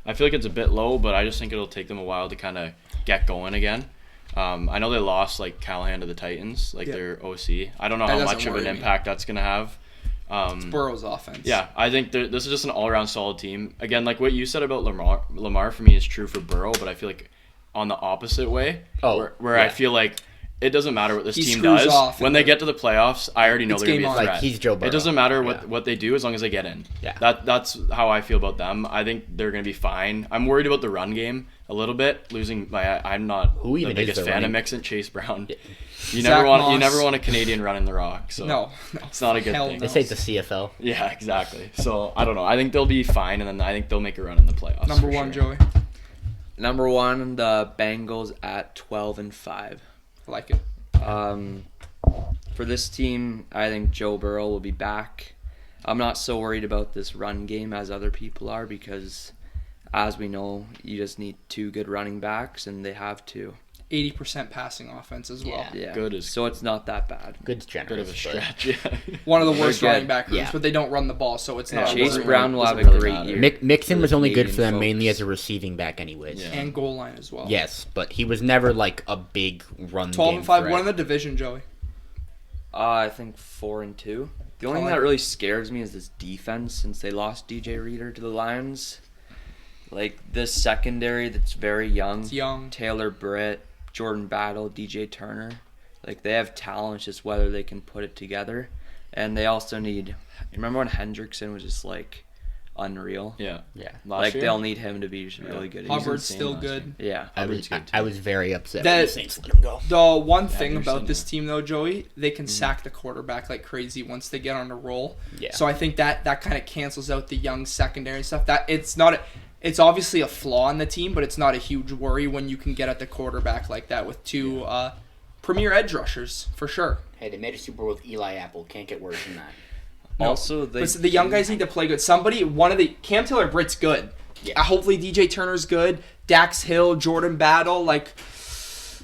I feel like it's a bit low, but I just think it'll take them a while to kind of get going again. I know they lost Callahan to the Titans, their OC. I don't know That how doesn't much of worry an me. impact that's gonna have. It's Burrow's offense. Yeah, I think this is just an all-around solid team. Again, like what you said about Lamar for me is true for Burrow, but I feel like on the opposite way, where I feel like it doesn't matter what this He team screws does. off When they get to the playoffs, I already know It's they're gonna be game a on. threat. He's Joe Burrow. It doesn't matter what they do as long as they get in. Yeah. That's how I feel about them. I think they're gonna be fine. I'm worried about the run game a little bit. I'm not Who even the is biggest their fan of running- Mixon, Chase Brown. You Zach never Moss. want a Canadian running the rock. So No. it's not a good Hell thing. no. This ain't the CFL. Yeah, exactly. So I don't know. I think they'll be fine, and then I think they'll make a run in the playoffs. Number for 1, sure. Joey. Number 1, the Bengals at 12-5. I like it. For this team, I think Joe Burrow will be back. I'm not so worried about this run game as other people are because, as we know, you just need 2 good running backs, and they have 2. 80% passing offense as well. Yeah. Yeah. Good is So it's not that bad. Good's generous. bit of a but- stretch. Yeah. One of the They're worst good. running back groups, Yeah. but they don't run the ball, so it's not a Chase worry. Brown will have a Doesn't really great matter. year. Mixon for was the only good for Canadian them mainly folks. as a receiving back anyways. Yeah. And goal line as well. Yes, but he was never a big run 12-5, game one in threat. the division, Joey. I think 4-2. The only I thing like that it. really scares me is this defense since they lost DJ Reader to the Lions. This secondary that's very young. It's young. Taylor Britt, Jordan Battle, DJ Turner. They have talent, it's just whether they can put it together. And they also need... You remember when Hendrickson was just, unreal? Yeah. Yeah. Last year? They'll need him to be really good. He's Hubbard's insane still last good. Yeah. I was very upset That- when the Saints let him go. The one thing you're about saying this that. team, though, Joey, they can sack the quarterback like crazy once they get on a roll. Yeah. So I think that kind of cancels out the young secondary and stuff. It's obviously a flaw in the team, but it's not a huge worry when you can get at the quarterback like that with 2 premier edge rushers for sure. Hey, they made a Super Bowl with Eli Apple. Can't get worse than that. No. Also, But the young guys need to play good. Cam Taylor Britt's good. Yeah. Hopefully DJ Turner's good. Dax Hill, Jordan Battle,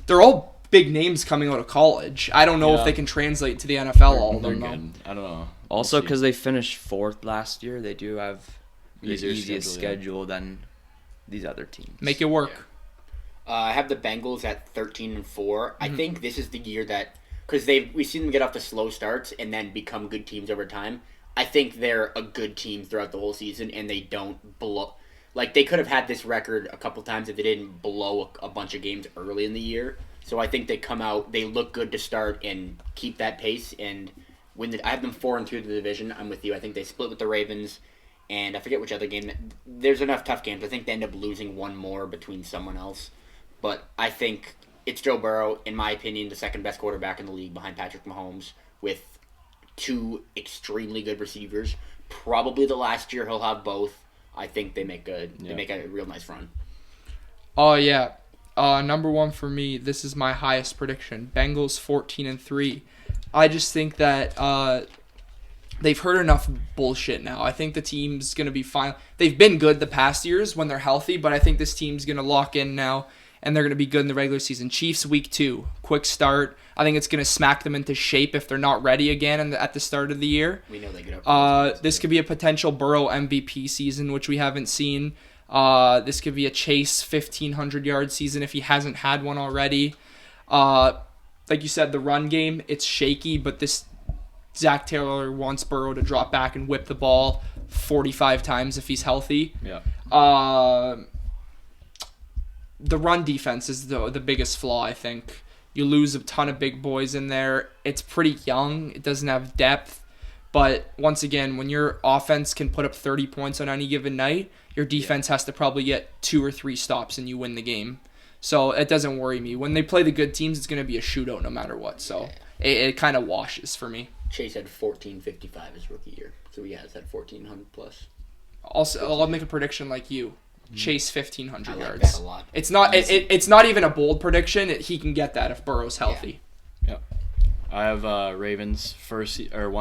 they're all big names coming out of college. I don't know if Yeah. they can translate to the NFL, all of They're them, though. good. I don't know. Also, We'll see. because they finished 4th last year, they do have the Easier easiest schedule, yeah. schedule than these other teams. Make it work. I have the Bengals at 13-4. I Mm-hmm. think this is the year that because we've seen them get off to slow starts and then become good teams over time. I think they're a good team throughout the whole season and they don't blow. like they could have had this record a couple times if they didn't blow a bunch of games early in the year. So I think they come out, they look good to start and keep that pace and win. I have them 4-2 to the division. I'm with you. I think they split with the Ravens, and I forget which other game. There's enough tough games. I think they end up losing one more between someone else. But I think it's Joe Burrow, in my opinion, the second best quarterback in the league behind Patrick Mahomes, with 2 extremely good receivers. Probably the last year he'll have both. I think they make a real nice run. Oh, yeah. Number 1 for me, this is my highest prediction. Bengals 14-3. I just think that they've heard enough bullshit now. I think the team's going to be fine. They've been good the past years when they're healthy, but I think this team's going to lock in now, and they're going to be good in the regular season. Chiefs week 2, quick start. I think it's going to smack them into shape if they're not ready again at the start of the year. We know they get up. This could be a potential Burrow MVP season, which we haven't seen. This could be a Chase 1,500-yard season if he hasn't had one already. Like you said, the run game, it's shaky, but this Zach Taylor wants Burrow to drop back and whip the ball 45 times if he's healthy. Yeah. The run defense is the biggest flaw, I think. You lose a ton of big boys in there. It's pretty young. It doesn't have depth. But once again, when your offense can put up 30 points on any given night, your defense has to probably get 2 or 3 stops and you win the game. So it doesn't worry me. When they play the good teams, it's going to be a shootout no matter what. So it kind of washes for me. Chase had 1455 his rookie year. So he has that 1,400 plus. Also, I'll make a prediction like you. Chase 1,500 I like yards. that a lot. It's not. It's not even a bold prediction. He can get that if Burrow's healthy. Yeah. I have Ravens 1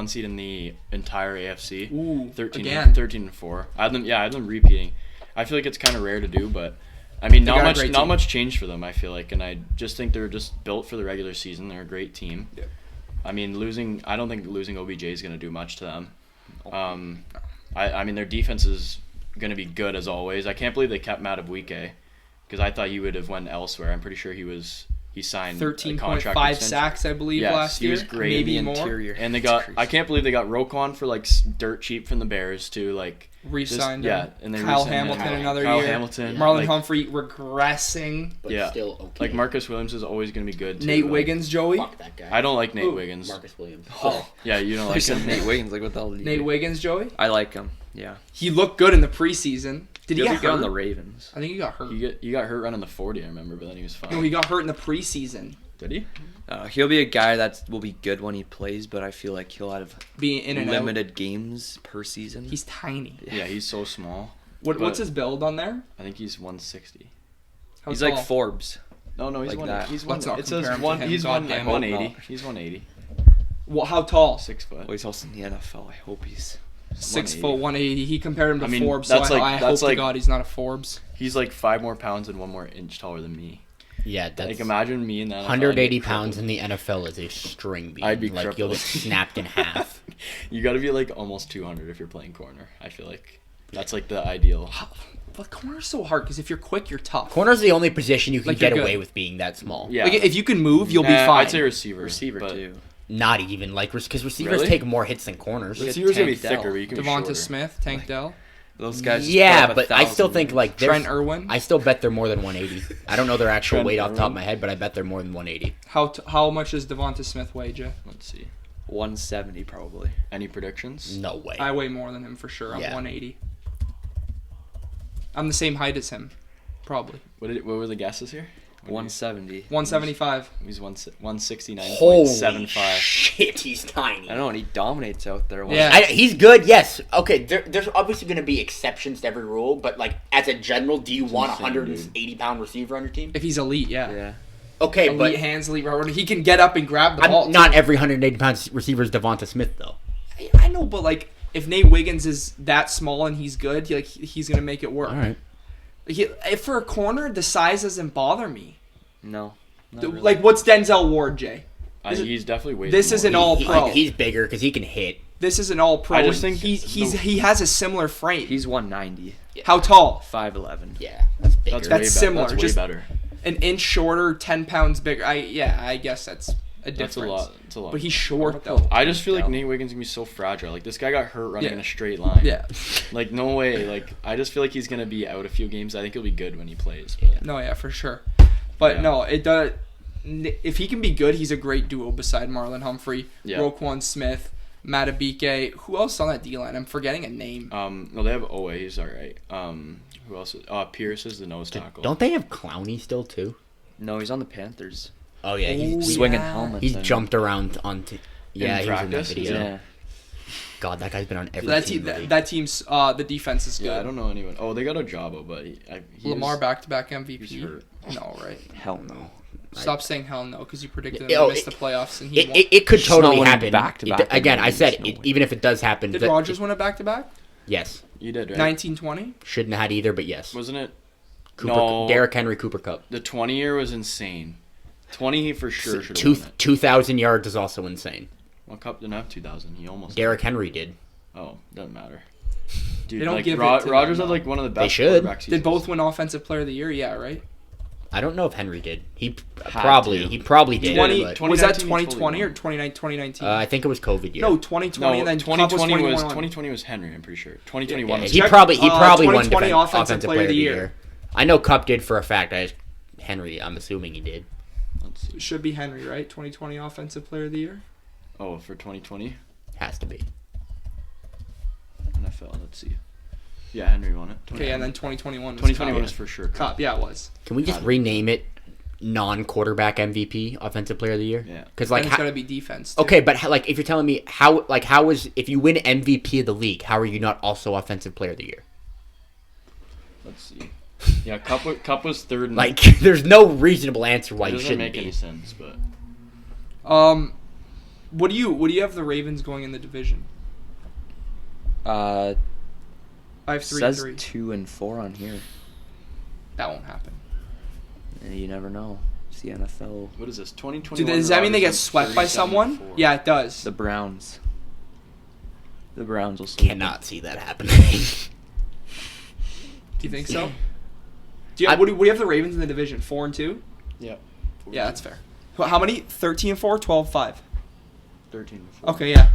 seed in the entire AFC. Ooh, 13-4. I had them repeating. I feel like it's kind of rare to do, but I mean, not much changed for them. I feel like, and I just think they're just built for the regular season. They're a great team. Yeah. I mean, I don't think losing OBJ is going to do much to them. I mean, their defense is going to be good as always. I can't believe they kept Madubuike because I thought he would have went elsewhere. I'm pretty sure he signed 13.5 sacks, I believe, last year. He was great. Maybe in more. Interior. And I can't believe they got Roquan for like dirt cheap from the Bears to like re-signed him. Yeah, and they Kyle re-signed Hamilton him. another Kyle year. Hamilton, Marlon like, Humphrey regressing. But yeah, still okay. like Marcus Williams is always going to be good too. Nate like, Wiggins, Joey. Fuck that guy. I don't like Nate Ooh, Wiggins. Marcus Williams. Yeah, you don't I like said him. Nate Wiggins, like what the hell? Nate Wiggins, Joey. I like him. Yeah. He looked good in the preseason. Did he He'll get be good hurt? on the Ravens. I think he got hurt. He got hurt running the 40, I remember, but then he was fine. No, he got hurt in the preseason. Did he? He'll be a guy that will be good when he plays, but I feel like he'll have Being in and limited games per season. He's tiny. Yeah, he's so small. What's his build on there? I think he's 160. How He's tall? like Forbes. No, he's Like one. that. He's one. Let's not It says compare him one. to him, He's God one. damn it. 180. He's 180. Well, how tall? 6 foot. Well, he's also in the NFL. I hope he's. 6 180. foot 180. He compared him to I mean, Forbes, so that's I hope to like- God he's not a Forbes. He's like 5 more pounds and 1 more inch taller than me. Yeah, that's Like imagine me in that. 180 pounds in the NFL is a string bean. I'd be like you'll crippled. get snapped in half. You got to be like almost 200 if you're playing corner. I feel like that's like the ideal. But corner's so hard because if you're quick, you're tough. Corner's the only position you can Like, you're get good. away with being that small. Yeah. Like if you can move, you'll be fine. I'd say receiver. Receiver but too. Not even like because receivers Really? take more hits than corners. Look at Receivers gonna be Tank Dell. thicker, but you can be Devonta shorter. Smith, Tank Dell, Those guys. just Yeah, put up but I still 1,000 think like there's- Trent Irwin. I still bet they're more than 180. I don't know their actual Trent weight off the top of Irwin. my head, but I bet they're more than 180. How much does Devonta Smith weigh, Jeff? Let's see. 170 probably. Any predictions? No way. I weigh more than him for sure. I'm Yeah. 180. I'm the same height as him, probably. What were the guesses here? 170. 175. He's 169.75. Holy shit, he's tiny. I don't know, and he dominates out there. Yeah. He's good, yes. Okay, there's obviously going to be exceptions to every rule, but like as a general, do you want a insane, 180-pound receiver on your team? If he's elite, yeah. Yeah. Okay, Elite but hands, elite route. He can get up and grab the ball. not every 180-pound receiver is Devonta Smith, though. I know, but like if Nate Wiggins is that small and he's good, he's gonna make it work. All right. If for a corner, the size doesn't bother me. No. not really. Like what's Denzel Ward, Jay? He's definitely way. This is an all-pro. He's bigger because he can hit. This is an all pro. I just think he has a similar frame. He's 190. How tall? 5'11. Yeah, that's bigger. That's That's way similar, That's way just- better. An inch shorter, 10 pounds bigger. I guess that's a difference. That's a lot. That's a lot. But he's short though. I just feel like down. Nate Wiggins gonna be so fragile. Like this guy got hurt running Yeah. in a straight line. Yeah. Like no way. Like I just feel like he's gonna be out a few games. I think he'll be good when he plays. But. No, yeah, for sure. But Yeah. no, it does. If he can be good, he's a great duo beside Marlon Humphrey, Yeah. Roquan Smith, Matabike. Who else on that D line? I'm forgetting a name. No, they have Owe. He's all right. Who else? Pierce is the nose tackle. Don't they have Clowney still too? No, he's on the Panthers. Oh yeah, Oh, he's Swinging yeah. helmets. he's and- jumped around onto. Yeah, he was in that practice? video. Yeah. God, that guy's been on every That team. team, in the league. that team's the defense is good. Yeah, I don't know anyone. Oh, they got Ojabo, but he Lamar was, back-to-back he's MVP. hurt. No, right? Hell no. Stop saying hell no because you predicted Yeah, them oh, to miss it- the playoffs and he won. It could Just totally not winning happen. back-to-back Again, I games, said no way. even if it does happen, Did that- Rodgers win a back-to-back? Yes, You did right. 1920? shouldn't have had either, but yes. Wasn't it? Cooper, No. Derrick Henry, Cooper Cup. The 20 year was insane. 20 he for sure should have won it. 2,000 yards is also insane. Well, Cup didn't have 2,000. He almost. Derrick Henry did. Oh, doesn't matter. Dude, They don't like give it to them, Rodgers though. had like one of the best. should. quarterback Did both seasons. win Offensive Player of the Year? Yeah, right? I don't know if Henry did. He Had probably to. he probably did. 20, but, was that 2019 2020 or totally 2019? I think it was COVID year. No, 2020 No, and then Cup 2020 was 2021. 2020 was Henry. I'm pretty sure. 2021 Yeah, was he Check, probably won 2020 offensive player of the year. I know Cup did for a fact. Henry, I'm assuming he did. Let's see. Should be Henry, right? 2020 Offensive Player of the Year. Oh, for 2020 Has to be. NFL. Let's see. Yeah, Henry won it. Okay, and then 2021 was 2021 Cup. is for sure. Cup. Yeah, it was. Can we just rename it non-quarterback MVP, offensive player of the year? Yeah. Because Like, like it's how, got to be defense. Too. okay, but like if you're telling me how is if you win MVP of the league, how are you not also offensive player of the year? Let's see. Yeah, Cup was third. In Like there's no reasonable answer why it you doesn't shouldn't make be. any sense, but What do you have the Ravens going in the division? Uh, I have says 3-3. 2-4 on here. That won't happen. You never know. It's the NFL. what is this? 2021. Does that mean they get Rodgers swept by 37-4. someone? Yeah, it does. The Browns. The Browns will sweep Cannot them. see that happening. Do you think so? What do you have the Ravens in the division? 4-2? Yep. Yeah, that's fair. How many? 13-4, 12-5. 13. Okay, yeah.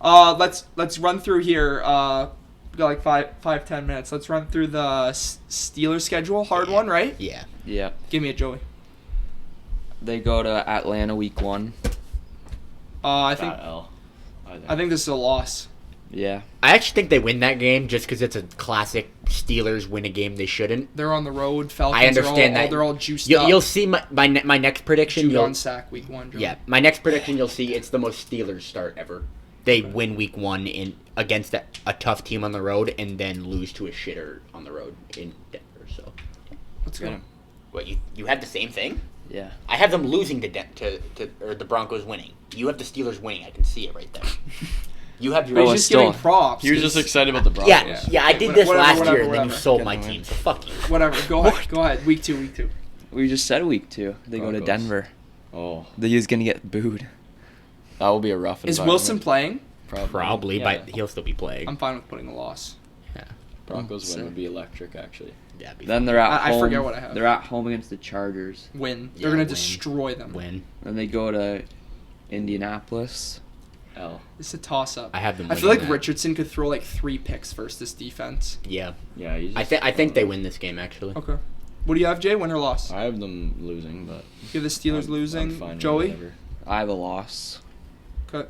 Let's run through here. We got like 5-10 minutes. Let's run through the Steelers schedule. Hard one, right? Yeah. Yeah. Give me a Joey. They go to Atlanta week 1. I Fat L. think this is a loss. Yeah. I actually think they win that game just because it's a classic Steelers win a game they shouldn't. They're on the road. Falcons I understand are all, that. they're all juiced up. You'll see my next prediction. Judon sack week 1. Joey. Yeah, my next prediction you'll see it's the most Steelers start ever. They win week 1 against a tough team on the road and then lose to a shitter on the road in Denver. So, Let's Got go. him. what you had the same thing? Yeah. I have them losing to or the Broncos winning. You have the Steelers winning. I can see it right there. You have But your he's Oh, just still- giving props. He was 'cause- just excited about the Broncos. yeah. I did this Whatever, last whatever, year, and then you whatever. sold Get my the win. team. So fuck you. Whatever. Go ahead. Go ahead. Week 2. We just said week 2. They go to Broncos. Denver. Oh, He's going to get booed. that will be a rough. Is environment. Wilson playing? Probably, Yeah. but he'll still be playing. I'm fine with putting a loss. Broncos win Sick. would be electric, actually. Yeah, Then they're at I home. forget what I have. They're at home against the Chargers. Win. Yeah, They're gonna win. destroy them. win. Then they go to Indianapolis. L. It's a toss up. I have them. I feel like winning that. Richardson could throw like 3 picks versus this defense. Yeah, Yeah, he's I think they win this game actually. Okay. What do you have, Jay? Win or loss? I have them losing, but You have the Steelers I'm losing. fine with Joey? whatever. I have a loss. Okay.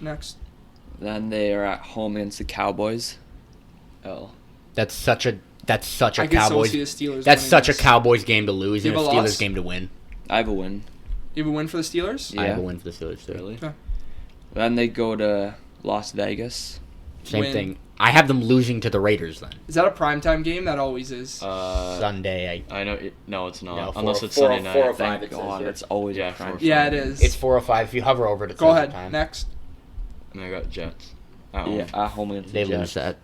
Next. Then they are at home against the Cowboys. L. That's such a I can so Cowboys. see the Steelers. That's winning such a this. Cowboys game to lose You and a have a Steelers loss? game to win. I have a win. You have a win for the Steelers? Yeah. I have a win for the Steelers too. Really? Okay. Then they go to Las Vegas. Same Win. thing. I have them losing to the Raiders then. Is that a primetime game? That always is. Sunday. I know. No, it's not. No, Unless four- it's four- Sunday night. four or five. Thank it says God, here. it's always Yeah, a prime 4 or time. Yeah, it is. It's 4:05. If you hover over it, it Go says ahead. the time. Next. And I got Jets. At home. Yeah, at home against They the lose Jets. that.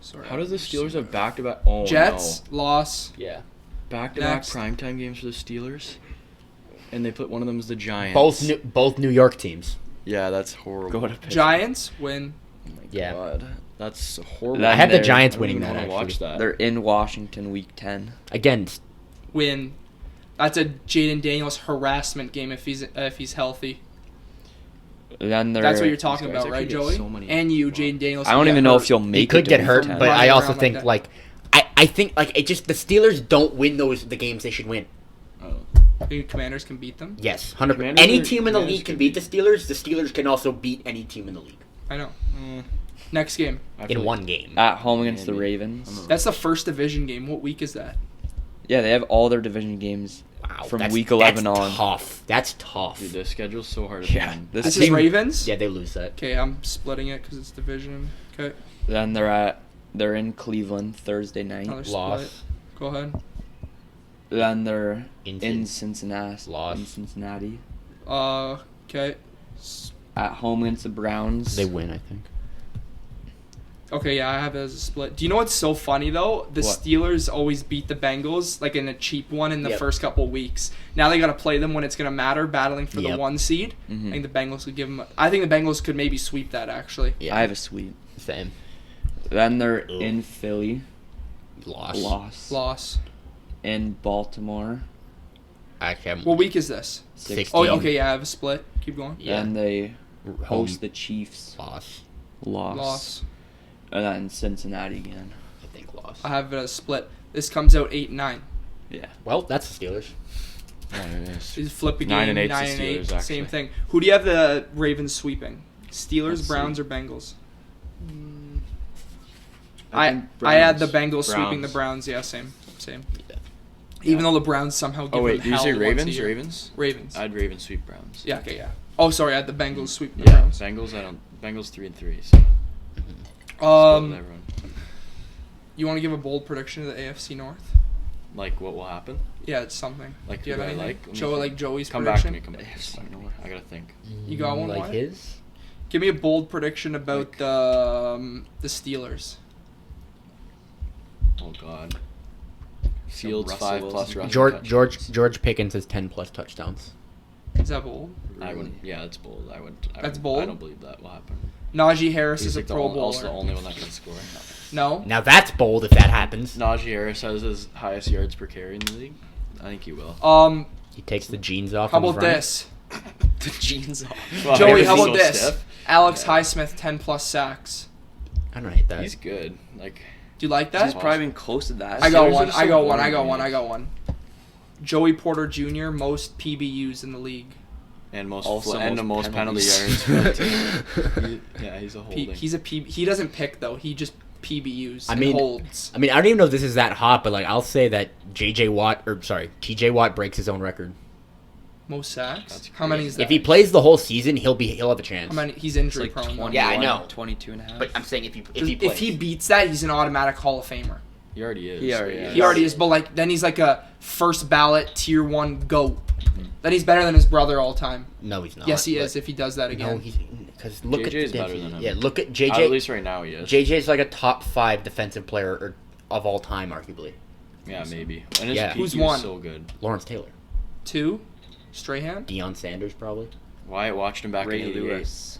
Sorry. How does the Steelers have back-to-back? Oh Jets, no. loss. Yeah. Back-to-back Next. primetime games for the Steelers, and they put one of them as the Giants. Both New York teams. Yeah, that's horrible. Go to Pittsburgh. Giants, win. Oh my Yeah. God. That's horrible. Then I have the they're- Giants I don't winning even that wanna actually. watch that. They're in Washington week 10. Again, Win. That's a Jaden Daniels harassment game if he's healthy. Then they're. That's what you're talking guys about, right, actually get Joey? so many- And you, Jaden Daniels. I don't even know if you'll He make could it get to hurt, Week 10. but I Running also around think like I think it just the Steelers don't win the games they should win. Commanders can beat them. Yes, 100%. Commanders Any are- team in the Commanders league can can beat the Steelers. The Steelers can also beat any team in the league I know. Next game. I feel in like- one game. At home against the Maybe. Ravens. That's the first division game. What week is that? Yeah, they have all their division games Wow, from that's- week 11 that's on. Tough. That's tough. Dude, their schedule's so hard to Yeah, win. This is team- Ravens. Yeah, they lose that. Okay, I'm splitting it because it's division. Okay, Then they're in Cleveland Thursday night. another Loss. split. Go ahead. Then they're In in Cincinnati. Loss. In Cincinnati. Okay. At home against the Browns. They win, I think. Okay, yeah, I have it as a split. Do you know what's so funny though? The What? Steelers always beat the Bengals like in a cheap one in the Yep. first couple weeks. Now they got to play them when it's going to matter, battling for the Yep. 1 seed. Mhm. I think the Bengals could give them. I think the Bengals could maybe sweep that actually. Yeah, I have a sweep. same Then they're Ugh. in Philly. loss. Loss. In Baltimore. Actually, I'm What week is this? 16. Oh, okay, yeah, I have a split. Keep going. Yeah. Then they Home host the Chiefs. loss. Loss. And then Cincinnati again. I think loss. I have it as split. This comes out 8-9. Yeah. Well, that's the Steelers. Yeah, it is. These flip a 9 game, and 8's the 9 and 8, Steelers, same actually. thing. Who do you have the Ravens sweeping? Steelers, Let's Browns, see. or Bengals? I I think had the Browns. Bengals sweeping the Browns. Browns. Yeah, same. Yeah. Even though the Browns somehow give Oh wait, them did you hell say once a Ravens? year. Ravens? Ravens. I'd Ravens sweep Browns. Yeah, okay, yeah. Oh, sorry, I had the Bengals sweeping the Yeah, Browns. Bengals. Bengals 3-3. So split with everyone. You want to give a bold prediction of the AFC North? Like what will happen? Yeah, it's something. Like Do you who have I anything? like? Let me Joe, think. like Joey's Come back prediction. to me. Come back. I gotta think. You got one, like Wyatt? his? Give me a bold prediction about Like- the Steelers. Oh God. Fields Russell 5+ Wilson. rushing George Pickens has 10+ touchdowns. Is that bold? I wouldn't. Yeah, that's bold. That's bold? I don't believe that will happen. Najee Harris He's is a like Pro also the Bowler. only one that can score. No? Now that's bold if that happens. Najee Harris has his highest yards per carry in the league. I think he will. He takes the jeans off. How and about he's running. this? The jeans off. Well, Joey, Harris how is about so this? stiff. Alex Yeah. Highsmith, 10+ sacks. I don't hate that. He's good. Like Do you like He's that? probably been close to that. I got Steelers one. are so I got one. boring I got to one. me. I got one. Joey Porter Jr. most PBUs in the league. and most Also and the most most penalty penalties. yards. Yeah, he's a holding. He's a PB. He doesn't pick though. He just PBUs. I and mean- holds. I mean, I don't even know if this is that hot, but like I'll say that TJ Watt breaks his own record. Most sacks. That's How many crazy. is that? If he plays the whole season, he'll have a chance. How many? He's It's injury like prone. 21, though. Yeah, I know. 22 and a half. But I'm saying if he If plays. he beats that, he's an automatic Hall of Famer. He already is. He already so is. He already is, but like then he's like a first ballot tier 1 GOAT. Mm-hmm. Then he's better than his brother all time. no, he's not. Yes, he but- is if he does that again. No, he's because look JJ at is the better than him. Yeah, look at At JJ. least right now he is. JJ's like a top 5 defensive player of all time, arguably. Yeah, maybe. And his Yeah. peak, Who's he was one? so good. Lawrence Taylor, 2, Strahan. Deion Sanders, probably. Wyatt watched him back Ray in '88. Lewis.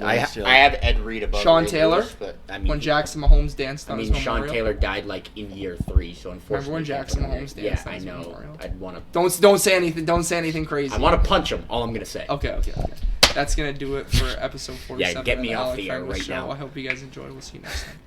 I Lawrence Taylor. have Ed Reed above Sean Ray Taylor? Lewis, but I mean, When Jackson Mahomes danced I on mean, his Sean memorial. Taylor died like in year 3, so unfortunately. Remember when can't Jackson put him Mahomes there. danced Yeah, on I his know. memorial? I'd want to. Don't say anything. Don't say anything crazy. I want to punch him. All I'm gonna say. Okay. That's gonna do it for episode 47. get of me the off Alec the air Frengos right Show. now. I hope you guys enjoyed. We'll see you next time.